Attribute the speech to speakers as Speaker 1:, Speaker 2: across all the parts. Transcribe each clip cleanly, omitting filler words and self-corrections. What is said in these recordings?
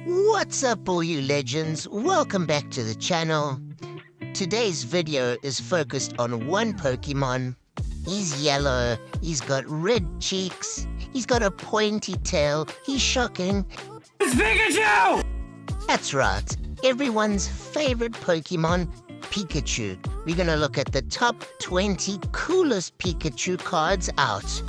Speaker 1: What's up, all you legends? Welcome back to the channel. Today's video is focused on one Pokemon. He's yellow, he's got red cheeks, he's got a pointy tail, he's shocking.
Speaker 2: It's Pikachu!
Speaker 1: That's right, everyone's favorite Pokemon, Pikachu. We're gonna look at the top 20 coolest Pikachu cards out.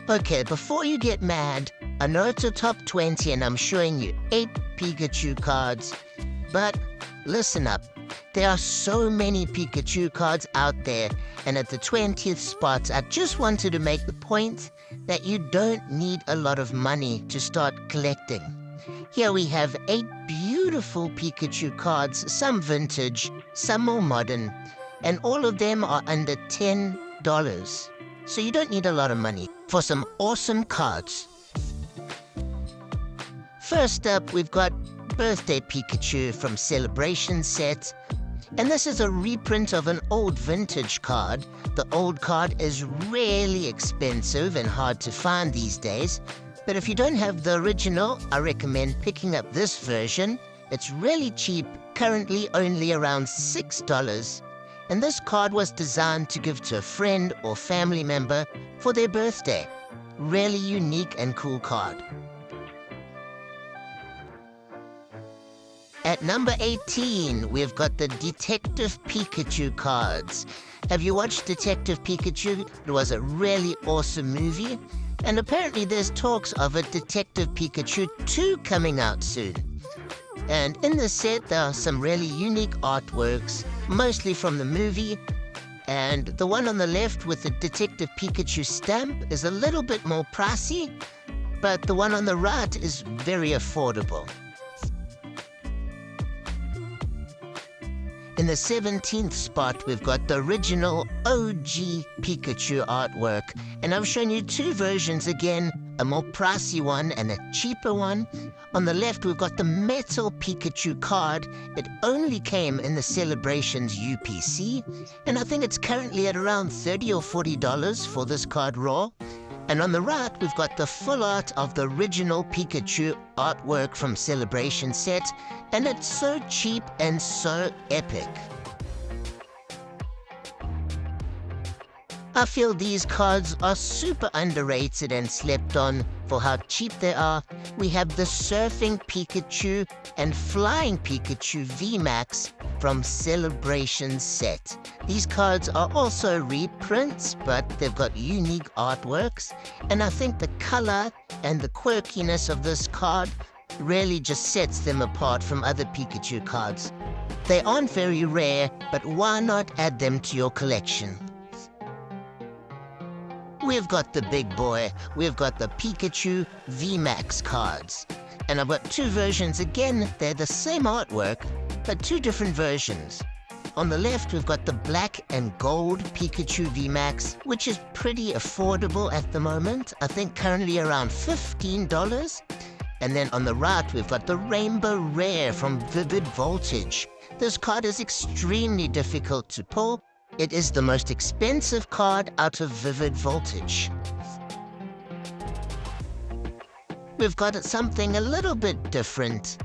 Speaker 1: Okay, before you get mad, I know it's a top 20 and I'm showing you 8 Pikachu cards, but listen up. There are so many Pikachu cards out there, and at the 20th spot, I just wanted to make the point that you don't need a lot of money to start collecting. Here we have 8 beautiful Pikachu cards, some vintage, some more modern, and all of them are under $10. So you don't need a lot of money for some awesome cards. First up, we've got Birthday Pikachu from Celebration Set. And this is a reprint of an old vintage card. The old card is really expensive and hard to find these days. But if you don't have the original, I recommend picking up this version. It's really cheap, currently only around $6. And this card was designed to give to a friend or family member for their birthday. Really unique and cool card. At number 18, we've got the Detective Pikachu cards. Have you watched Detective Pikachu? It was a really awesome movie. And apparently there's talks of a Detective Pikachu 2 coming out soon. And in this set, there are some really unique artworks, mostly from the movie. And the one on the left with the Detective Pikachu stamp is a little bit more pricey, but the one on the right is very affordable. In the 17th spot, we've got the original OG Pikachu artwork. And I've shown you 2 versions again, a more pricey one and a cheaper one. On the left, we've got the metal Pikachu card. It only came in the Celebrations UPC, and I think it's currently at around $30 or $40 for this card raw. And on the right, we've got the full art of the original Pikachu artwork from Celebration Set, and it's so cheap and so epic. I feel these cards are super underrated and slept on for how cheap they are. We have the Surfing Pikachu and Flying Pikachu VMAX from Celebration Set. These cards are also reprints, but they've got unique artworks, and I think the color and the quirkiness of this card really just sets them apart from other Pikachu cards. They aren't very rare, but why not add them to your collection? We've got the big boy. We've got the Pikachu VMAX cards. And I've got 2 versions again. They're the same artwork, but 2 different versions. On the left, we've got the black and gold Pikachu VMAX, which is pretty affordable at the moment. I think currently around $15. And then on the right, we've got the Rainbow Rare from Vivid Voltage. This card is extremely difficult to pull. It is the most expensive card out of Vivid Voltage. We've got something a little bit different.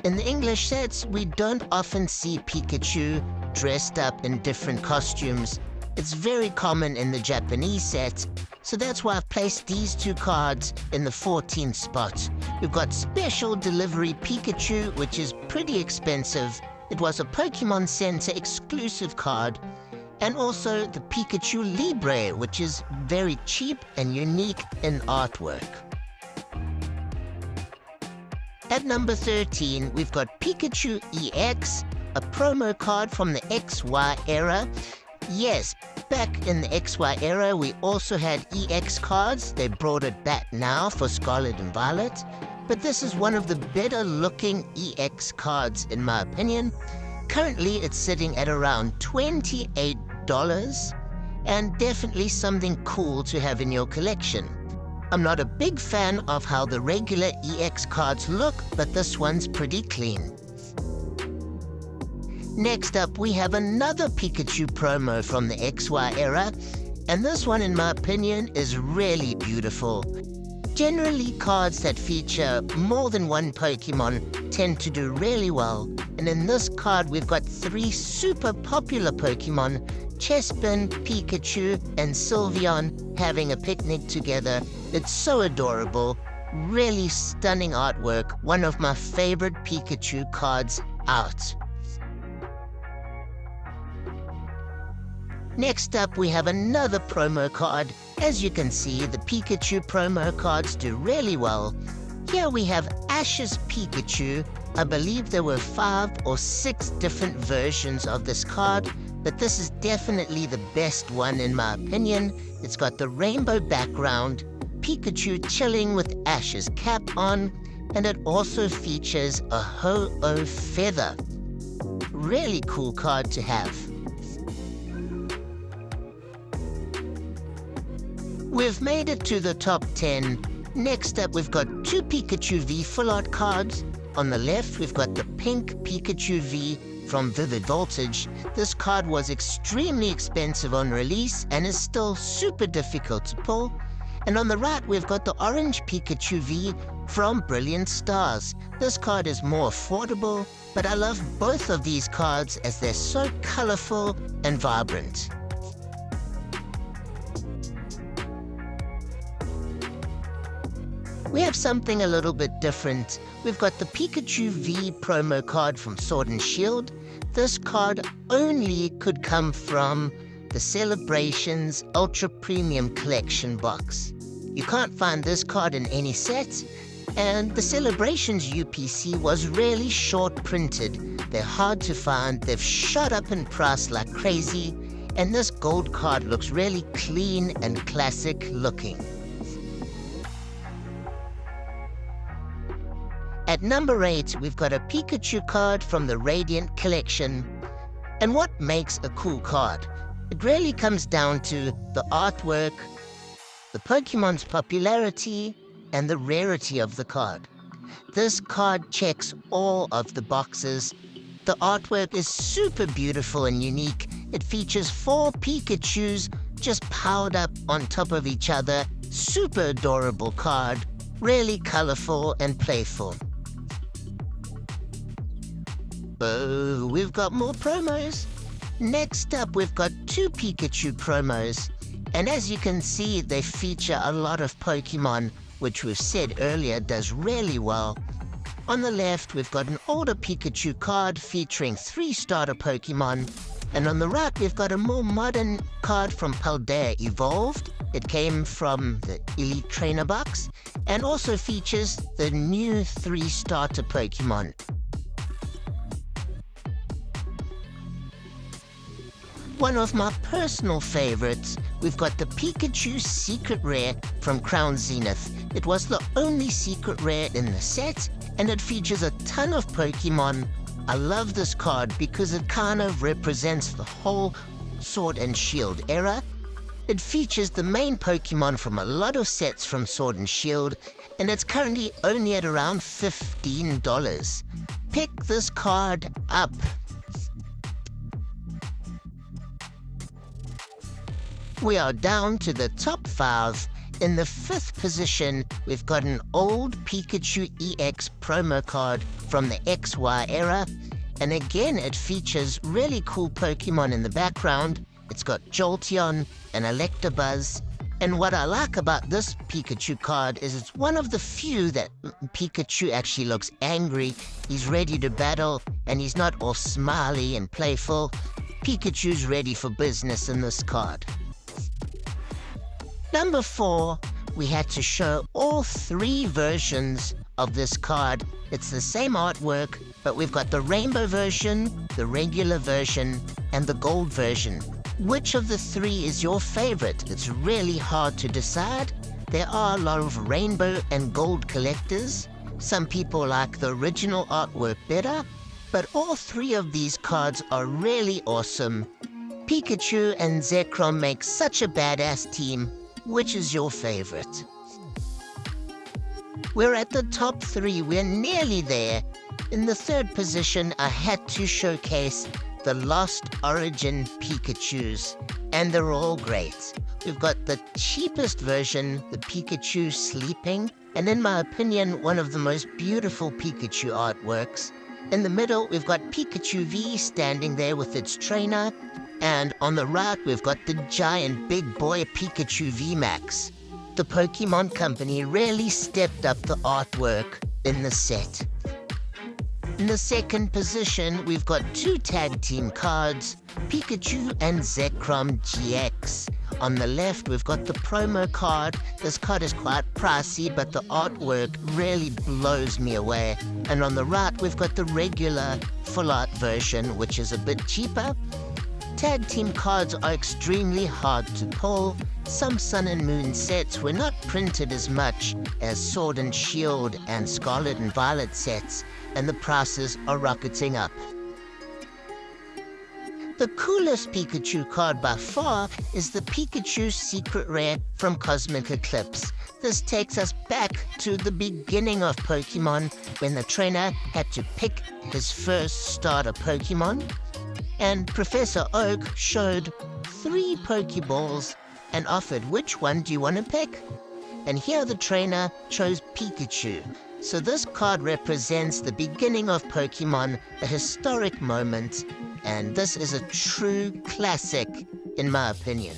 Speaker 1: In the English sets, we don't often see Pikachu dressed up in different costumes. It's very common in the Japanese set, so that's why I've placed these 2 cards in the 14th spot. We've got Special Delivery Pikachu, which is pretty expensive. It was a Pokemon Center exclusive card. And also the Pikachu Libre, which is very cheap and unique in artwork. At number 13, we've got Pikachu EX, a promo card from the XY era. Yes, back in the XY era, we also had EX cards. They brought it back now for Scarlet and Violet. But this is one of the better looking EX cards, in my opinion. Currently, it's sitting at around $28. And definitely something cool to have in your collection. I'm not a big fan of how the regular EX cards look, but this one's pretty clean. Next up, we have another Pikachu promo from the XY era, and this one, in my opinion, is really beautiful. Generally, cards that feature more than one Pokemon tend to do really well, and in this card we've got 3 super popular Pokemon, Chespin, Pikachu, and Sylveon, having a picnic together. It's so adorable, really stunning artwork, one of my favorite Pikachu cards out. Next up, we have another promo card. As you can see, the Pikachu promo cards do really well. Here we have Ash's Pikachu. I believe there were 5 or 6 different versions of this card, but this is definitely the best one in my opinion. It's got the rainbow background, Pikachu chilling with Ash's cap on, and it also features a Ho-Oh feather. Really cool card to have. We've made it to the top 10. Next up, we've got 2 Pikachu V Full Art cards. On the left, we've got the pink Pikachu V from Vivid Voltage. This card was extremely expensive on release and is still super difficult to pull. And on the right, we've got the orange Pikachu V from Brilliant Stars. This card is more affordable, but I love both of these cards as they're so colorful and vibrant. We have something a little bit different. We've got the Pikachu V promo card from Sword and Shield. This card only could come from the Celebrations Ultra Premium Collection box. You can't find this card in any set, and the Celebrations UPC was really short printed. They're hard to find, they've shot up in price like crazy, and this gold card looks really clean and classic looking. At number 8, we've got a Pikachu card from the Radiant Collection. And what makes a cool card? It really comes down to the artwork, the Pokemon's popularity, and the rarity of the card. This card checks all of the boxes. The artwork is super beautiful and unique. It features 4 Pikachus just piled up on top of each other. Super adorable card, really colorful and playful. Oh, we've got more promos. Next up, we've got 2 Pikachu promos. And as you can see, they feature a lot of Pokemon, which we've said earlier does really well. On the left, we've got an older Pikachu card featuring 3 starter Pokemon. And on the right, we've got a more modern card from Paldea Evolved. It came from the Elite Trainer box and also features the new 3 starter Pokemon. One of my personal favorites, we've got the Pikachu Secret Rare from Crown Zenith. It was the only secret rare in the set, and it features a ton of Pokemon. I love this card because it kind of represents the whole Sword and Shield era. It features the main Pokemon from a lot of sets from Sword and Shield, and it's currently only at around $15. Pick this card up. We are down to the top 5. In the 5th position, we've got an old Pikachu EX promo card from the XY era. And again, it features really cool Pokemon in the background. It's got Jolteon and Electabuzz. And what I like about this Pikachu card is it's one of the few that Pikachu actually looks angry. He's ready to battle, and he's not all smiley and playful. Pikachu's ready for business in this card. Number 4, we had to show all 3 versions of this card. It's the same artwork, but we've got the rainbow version, the regular version, and the gold version. Which of the 3 is your favorite? It's really hard to decide. There are a lot of rainbow and gold collectors. Some people like the original artwork better, but all 3 of these cards are really awesome. Pikachu and Zekrom make such a badass team. Which is your favorite? We're at the top 3. We're nearly there. In the 3rd position, I had to showcase the Lost Origin Pikachus, and they're all great. We've got the cheapest version, the Pikachu Sleeping, and in my opinion, one of the most beautiful Pikachu artworks. In the middle, we've got Pikachu V standing there with its trainer, and on the right, we've got the giant big boy Pikachu VMAX. The Pokemon Company really stepped up the artwork in the set. In the second position, we've got two tag team cards, Pikachu and Zekrom GX. On the left, we've got the promo card. This card is quite pricey, but the artwork really blows me away. And on the right, we've got the regular full art version, which is a bit cheaper. Tag team cards are extremely hard to pull. Some Sun and Moon sets were not printed as much as Sword and Shield and Scarlet and Violet sets, and the prices are rocketing up. The coolest Pikachu card by far is the Pikachu Secret Rare from Cosmic Eclipse. This takes us back to the beginning of Pokemon, when the trainer had to pick his first starter Pokemon. And Professor Oak showed 3 Pokeballs and offered, which one do you want to pick? And here the trainer chose Pikachu. So this card represents the beginning of Pokemon, a historic moment, and this is a true classic, in my opinion.